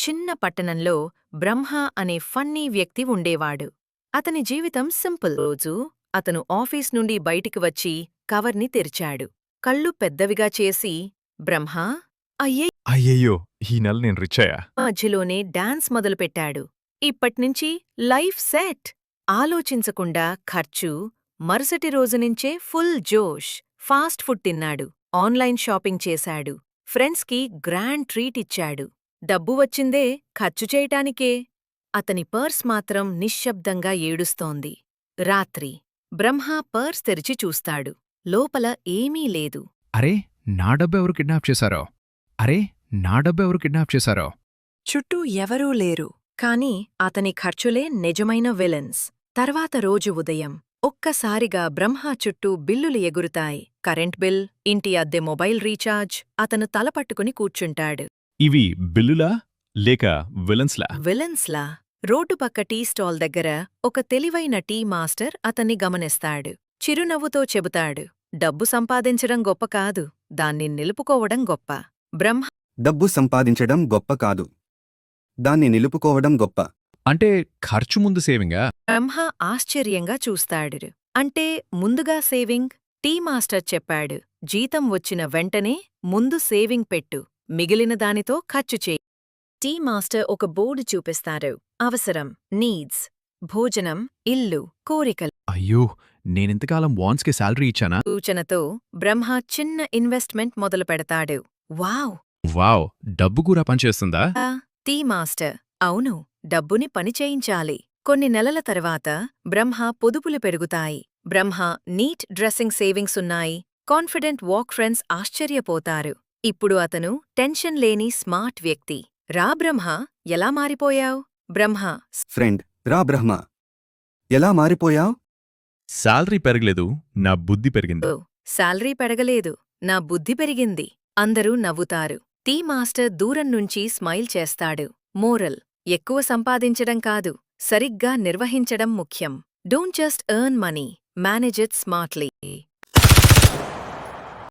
చిన్న పట్టణంలో బ్రహ్మ అనే ఫన్నీ వ్యక్తి ఉండేవాడు. అతని జీవితం సింపుల్. రోజూ అతను ఆఫీస్ నుండి బయటికి వచ్చి కవర్ని తెరిచాడు. కళ్ళు పెద్దవిగా చేసి, బ్రహ్మా, అయ్యే అయ్యయ్యో! ఈ నెల నేను రిచ్చయ్యా. మధ్యలోనే డాన్స్ మొదలుపెట్టాడు. ఇప్పట్నుంచి లైఫ్ సెట్. ఆలోచించకుండా ఖర్చు, మరుసటి రోజునుంచే ఫుల్ జోష్. ఫాస్ట్ ఫుడ్ తిన్నాడు, ఆన్లైన్ షాపింగ్ చేశాడు, ఫ్రెండ్స్కి గ్రాండ్ ట్రీట్ ఇచ్చాడు. డబ్బు వచ్చిందే ఖర్చు చేయటానికే. అతని పర్స్ మాత్రం నిశ్శబ్దంగా ఏడుస్తోంది. రాత్రి బ్రహ్మ పర్స్ తెరిచి చూస్తాడు. లోపల ఏమీ లేదు. అరే, నా డబ్బెవరు కిడ్నాప్ చేశారో? అరే, నా డబ్బెవరు కిడ్నాప్ చేశారో? చుట్టూ ఎవరూ లేరు. కాని అతని ఖర్చులే నిజమైన విలన్స్. తర్వాత రోజు ఉదయం ఒక్కసారిగా బ్రహ్మ చుట్టూ బిల్లులు ఎగురుతాయి. కరెంట్ బిల్, ఇంటి అద్దె, మొబైల్ రీఛార్జ్. అతను తలపట్టుకుని కూర్చుంటాడు. ఇవి బిల్లులా లేక విలన్స్లా? విలన్స్లా. రోడ్డు పక్క టీ స్టాల్ దగ్గర ఒక తెలివైన టీ మాస్టర్ అతన్ని గమనిస్తాడు. చిరునవ్వుతో చెబుతాడు, డబ్బు సంపాదించడం గొప్ప కాదు, దాన్ని నిలుపుకోవడం గొప్ప. బ్రహ్మ డబ్బు సంపాదించడం గొప్ప కాదు, దాన్ని నిలుపుకోవడం గొప్ప. అంటే ఖర్చు ముందు సేవింగా? బ్రహ్మ ఆశ్చర్యంగా చూస్తాడు. అంటే ముందుగా సేవింగ్? టీ మాస్టర్ చెప్పాడు, జీతం వచ్చిన వెంటనే ముందు సేవింగ్ పెట్టు, మిగిలిన దానితో ఖర్చు చేయి. టీ మాస్టర్ ఒక బోర్డు చూపిస్తారు. అవసరం, నీడ్స్, భోజనం, ఇల్లు, కోరికలు. అయ్యో, నేనింతకాలం వాన్స్కి శాలరీ ఇచ్చానా? సూచనతో బ్రహ్మ చిన్న ఇన్వెస్ట్మెంట్ మొదలుపెడతాడు. వావ్! వావ్, డబ్బు కూడా పనిచేస్తుందా? టీ మాస్టర్, అవును, డబ్బుని పనిచేయించాలి. కొన్ని నెలల తర్వాత బ్రహ్మ పొదుపులు పెరుగుతాయి. బ్రహ్మ నీట్ డ్రెస్సింగ్ సేవింగ్స్ ఉన్నాయి. కాన్ఫిడెంట్ వాక్ ఫ్రెండ్స్ ఆశ్చర్యపోతారు. ఇప్పుడు అతను టెన్షన్ లేని స్మార్ట్ వ్యక్తి. రా బ్రహ్మ, ఎలా మారిపోయావ్? బ్రహ్మ, ఫ్రెండ్, రా బ్రహ్మ, ఎలా మారిపోయావ్? శాలరీ పెరగలేదు, నా బుద్ధి పెరిగింది. ఓ, శాలరీ పెరగలేదు, నా బుద్ధి పెరిగింది. అందరూ నవ్వుతారు. టీ మాస్టర్ దూరం నుంచి స్మైల్ చేస్తాడు. మోరల్: ఎక్కువ సంపాదించడం కాదు, సరిగ్గా నిర్వహించడం ముఖ్యం. Don't just earn money, manage it smartly.